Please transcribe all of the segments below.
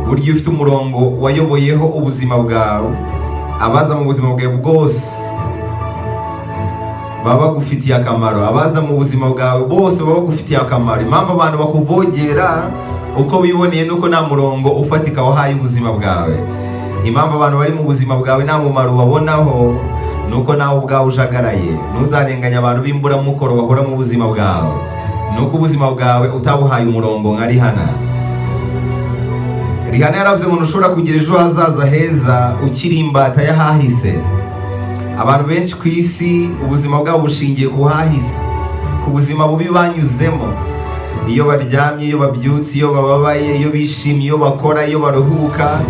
buryo ufite umurongo wayoboyeho ubuzima bwawe, abaza mu buzima bwawe bwose baba bagufitiye akamaro, abaza mu buzima bwawe bose baba bagufitiye akamaro. Impamvu abantu bakuvogera uko biboneye nuko nta murongo ufatika wahaye ubuzima bwawe. Impamvu abantu bari mu buzima bwawe nta mumaro babonaho nuko nawe ubwawe ujagaraye. Ntuzarenganya abantu b'imburamukoro bahora mu buzima bwawe, nuko ubuzima bwawe utabuhaye umurongo nka Rihana. Rihana yaravuze ngo ntushobora kugira ejo hazaza heza ukiri imbata y'ahahise. Abantu benshi ku isi ubuzima bwabo bushingiye ku hahise, ku buzima bubi banyuzemo. Iyo baryamye, iyo babyutse, iyo bababaye, iyo bishimye, iyo bakora, iyo baruhuka,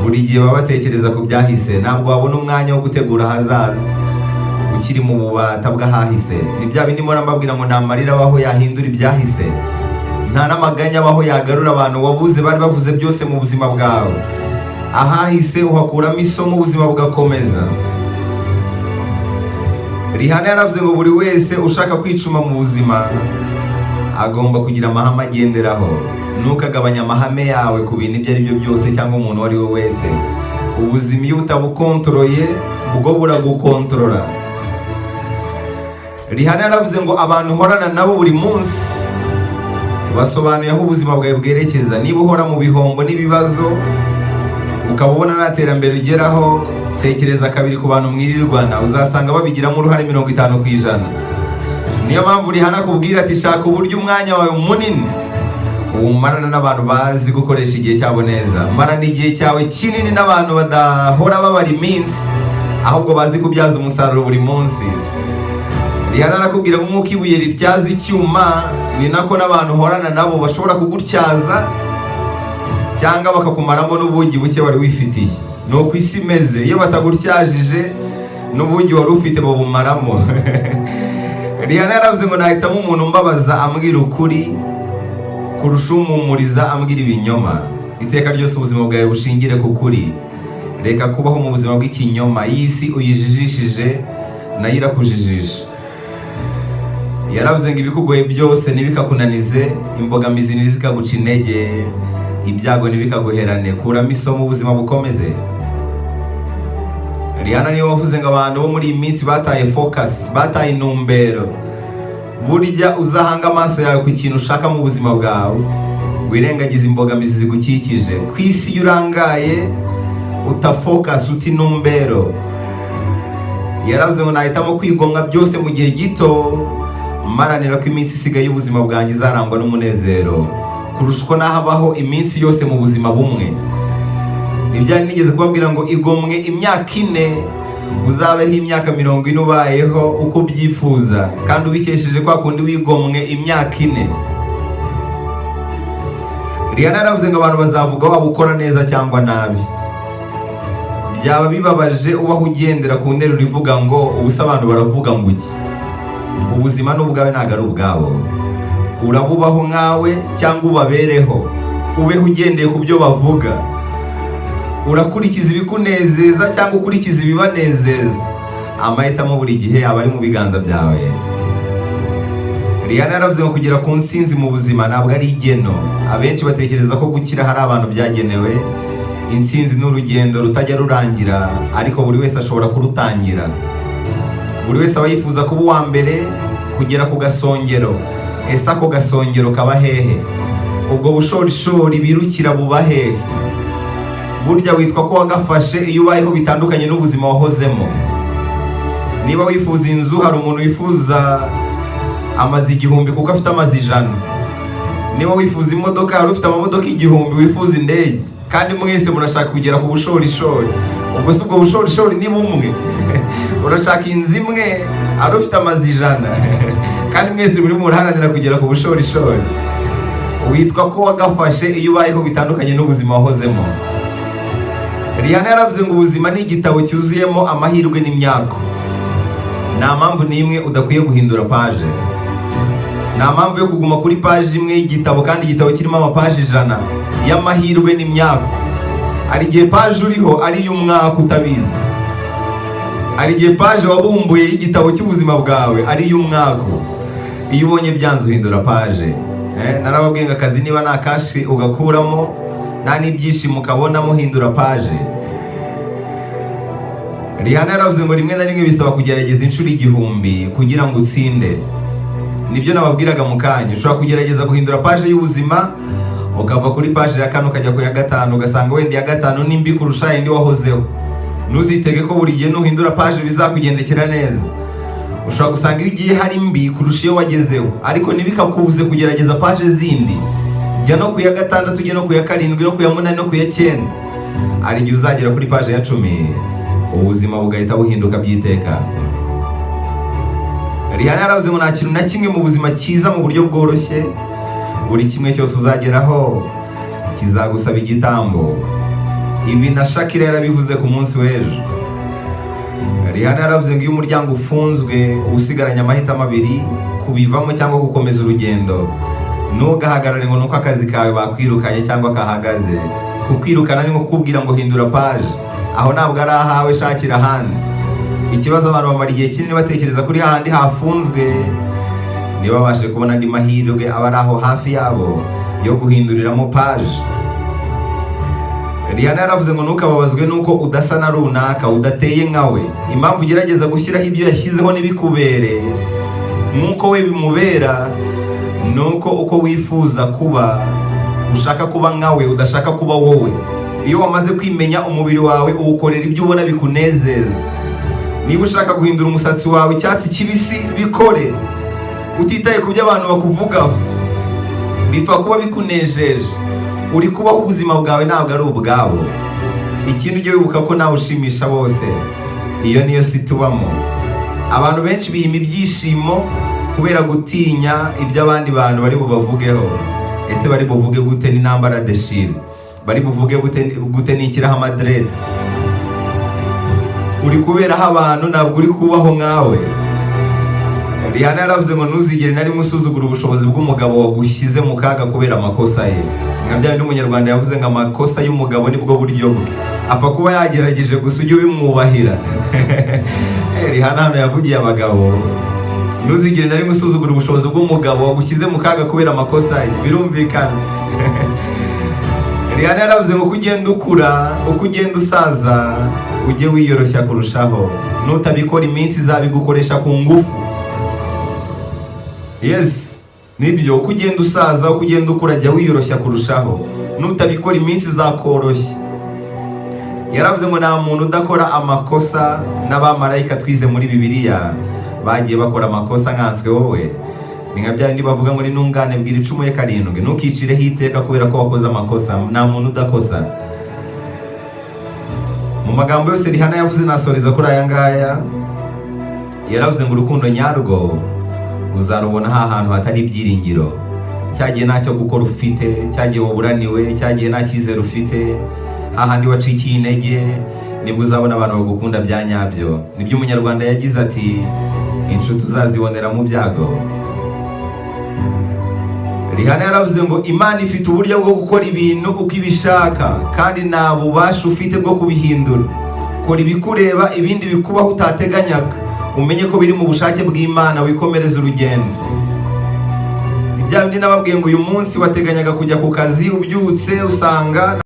buri gihe baba batekereza ku byahise. Ntabwo wabona umwanya wo gutegura ahazaza ukiri mu bubata bw'ahahise. Ni bya bindi mpora mbabwira ngo nta marira abaho yahindura ibyahise, nta n'amaganya abaho yagarura abantu wabuze bari bavuze byose mu buzima bwawe. Ahahise uhakuramo isomo, ubuzima bugakomeza. Rihana yaravuze ngo buri wese ushaka kwicuma mu buzima agomba kugira amahame agenderaho. Ntukagabanye amahame yawe ku bintu ibyo ari byo byose cyangwa umuntu uwo ari we wese. Ubuzima iyo utabukontroye bwo buragukontorora. Rihana yaravuze ngo abantu uhorana nabo buri munsi basobanuye aho ubuzima bwawe bwerekeza. Niba uhora mu bihombo n'ibibazo ukaba ubona nta terambere ugeraho, tekereza kabiri ku bantu mwirirwana, uzasanga babigiramo uruhare 50%. Niyo mpamvu Rihana akubwira ati shaka uburyo umwanya wawe munini umarana n'abantu bazi gukoresha igihe cyabo neza. Marana igihe cyawe kinini n'abantu badahora babara iminsi, ahubwo bazi kubyaza umusaruro buri munsi. Rihana arakubwira ngo nk'uko ibuye rityaza icyuma, ni nako n'abantu uhorana nabo bashobora kugutyaza cyangwa bakakumaramo n'ubugi buke wari wifitiye. Nuko isi imeze, iyo batagutyajije n'ubugi wari ufite babumaramo. Rihana yaravuze ngo nahitamo umuntu mbabaza ambwira ukuri kurusha umumuriza ambwira ibinyoma. Iteka ryose ubuzima bwawe bushingire ku kuri. Reka kubaho mu buzima bw'ikinyoma. Iyi si uyijijishije nayo irakujijisha. Yaravuze ngo ibikugoye byose ntibikakunanize, imbogamizi ntizikaguca intege, ibyago ntibikaguherane. Kuramo isomo ubuzima bukomeze. Rihana niwe wavuze ngo abantu bo muri iyi minsi bataye focus, bataye intumbero. Burya uzahanga amaso yawe ku kintu ushaka mu buzima bwawe, wirengagiza imbogamizi zigukikije. Ku isi iyo urangaye utafocus, uti intumbero. Yaravuze ngo nahitamo kwigomwa byose mu gihe gito, maranira ko iminsi isigaye y'ubuzima bwanjye izarangwa n'umunezero kurusha uko nahabaho iminsi yose mu buzima bumwe. Ibyari nigeze kubabwira ngo igomwe imyaka 4 uzabeho imyaka 40 ubayeho uko ubyifuza, kandi ubikesheje kwa kundi wigomwe imyaka 4. Rihana yaravuze ngo abantu bazavuga waba ukora neza cyangwa nabi. Byaba bibabaje ubaho ugendera ku nteruro ivuga ngo ubusa abantu baravuga ngo iki. Ubuzima n'ubwawe ntabwo ari ubwabo, urabubaho nkawe cyangwa ubabereho. Ubeho ugendeye ku byo bavuga. Urakurikiza ibikunezeza cyangwa ukurikiza ibibanezeza. Amahitamo buri gihe aba ari mu biganza byawe. Rihana yaravuze ngo kugera ku nsinzi mu buzima ntabwo ari igeno. Abenshi batekereza ko gukira hari abantu byagenewe. Insinzi n'urugendo rutajya rurangira, ariko buri wese ashobora kurutangira. Buri wese aba yifuza kuba uwa mbere, kugera ku gasongero. Ese ako gasongero kaba hehe? Ubwo bushorishori birukira buba hehe? Burya witwa ko wagafashe iyo ubayeho bitandukanye n'ubuzima wahozemo. Niba wifuza inzu, hari umuntu wifuza amazi 1000 kuko afite amazi 100. Niba wifuza imodoka, hari ufite amamodoka 1000 wifuza indege, kandi mwese murashaka kugera ku bushorishori. Ubwo se ubwo bushorishori ni bumwe. Urashaka inzu imwe, hari ufite amazi 100, kandi mwese muri muraharanira kugera ku bushorishori. Witwa ko wagafashe iyo ubayeho bitandukanye n'ubuzima wahozemo. Rihana yaravuze ngo ubuzima ni igitabo cyuzuyemo amahirwe n'imyako. Nta mpamvu n'imwe udakwiye guhindura page. Nta mpamvu yo kuguma kuri page imwe y'igitabo kandi igitabo kirimo amapaje 100 y'amahirwe n'imyako. Hari igihe page uriho ari y'umwaka utabizi. Hari igihe page wabumbuye y'igitabo cy'ubuzima bwawe ari y'umwaka. Iyo ubonye byanze uhindura page. Narababwiye ngo akazi niba nta kashi ugakuramo, nta n'ibyishimo ukabona muhindura paje. Rihanna yaravuze ngo rimwe na rimwe bisaba kugerageza inshuro 1000 kugira ngo utsinde. Nibyo nababwiraga mu kanya, ushobora kugerageza guhindura paje y'ubuzima ukava kuri paje ya 4 ukajya ku ya 5 ugasanga wenda ya 5 nimbi kurusha indi wahozeho. Ntuzitege ko buri gihe nuhindura paje bizakugendekera neza. Ushobora gusanga iyo ugiye hari mbi kurusha iyo wagezeho, ariko ntibikakubuze kugerageza paje zindi. Jya no ku ya 6, ujye no ku ya 7, no ku ya 8, no ku ya 9. Ari igihe uzagera kuri paje ya 10 ubuzima bugahita buhinduka byiteka. Rihanna yaravuze ngo nta kintu na kimwe mu buzima cyiza mu buryo bworoshye, buri kimwe cyose uzageraho kizagusaba igitambo. Ibi na Shakira yarabivuze ku munsi w'ejo. Rihanna yaravuze ngo iyo umuryango ufunzwe usigaranye amahitamo abiri, kubivamo cyangwa gukomeza urugendo. Ntugahagarare ngo nuko akazi kawe bakwirukanye cyangwa kahagaze. Kukwirukana ni nko kukubwira ngo hindura paje, aho ntabwo ari ahawe, shakira ahandi. Ikibazo abantu bamara igihe kinini batekereza kuri hahandi hafunzwe, ntibabashe kubona andi mahirwe aba ari aho hafi yabo yo guhinduriramo paje. Rihanna yaravuze ngo ntukababazwe nuko udasa na runaka, udateye nkawe. Impamvu ugerageza gushyiraho ibyo yashyizeho n'ibikubere nk'uko we bimubera, nuko uko wifuza kuba ushaka kuba nkawe, udashaka kuba wowe. Iyo wamaze kwimenya umubiri wawe uwukorera ibyo ubona bikunezeza. Niba ushaka guhindura umusatsi wawe icyatsi kibisi, bikore utitaye ku byo abantu bakuvugaho. Bipfa kuba bikunejeje, uri kubaho ubuzima bwawe ntabwo ari ubwabo. Ikindi ujye wibuka ko nawe ushimisha bose. Iyo niyo si tubamo. Abantu benshi biyima ibyishimo kubera gutinya ibyo abandi bantu bari bubavugeho. Ese bari buvuge gute n'intambara deshire? Bari buvuge gute n'ikiraha Madrid? Uri kuberaho abantu, ntabwo uri kubaho nkawe. Rihanna yaravuze ngo ntuzigere na rimwe usuzugura ubushobozi bw'umugabo wagushyize mu kaga kubera amakosa ye. Nka bya bindi umunyarwanda yavuze ngo amakosa y'umugabo nibwo buryo bwe. Apfa kuba yagerageje gusa ujye ubimwubahira. Rihanna hano yavugiye abagabo. Ntuzigere na rimwe usuzugura ubushobozi bw'umugabo wagushyize mu kaga kubera amakosa ye. Birumvikana. Rihanna yaravuze ngo uko ugenda ukura, uko ugenda usaza, ujye wiyoroshya kurushaho. Nutabikora iminsi izabigukoresha ku ngufu. Yes, nibyo, uko ugenda usaza, uko ugenda ukura, jya wiyoroshya kurushaho. Nutabikora iminsi izakoroshya. Yaravuze ngo nta muntu udakora amakosa, n'abamarayika twize muri Bibiliya bagiye bakora amakosa nkanswe wowe. Ni nka bya bindi bavuga ngo n'intungane bwira icumu ye 7, ntukicireho iteka kubera ko wakoze amakosa. Nta muntu udakosa. Mu magambo yose Rihanna yavuze nasoreza kuri aya ngaya. Yaravuze ngo urukundo nyarwo uzarubona hantu hatari ibyiringiro. Cyagiye ntacyo gukora ufite, cyagiye waburaniwe, cyagiye nta cyizere ufite, hahandi wacikiye intege, nibwo uzabona abantu bagukunda bya nyabyo. Nibyo umunyarwanda yagize ati, inshuti uzazibonera mu byago. Rihanna yaravuze ngo Imana ifite uburyo bwo gukora ibintu uko ibishaka, kandi nta bubasha ufite bwo kubihindura. Kora ibikureba, ibindi bikubaho utateganyaga. Umenye ko biri mu bushake bw'Imana, wikomereza urugendo. Ibya bindi nababwiye ngo uyu munsi wateganyaga kujya ku kazi, ubyutse usanga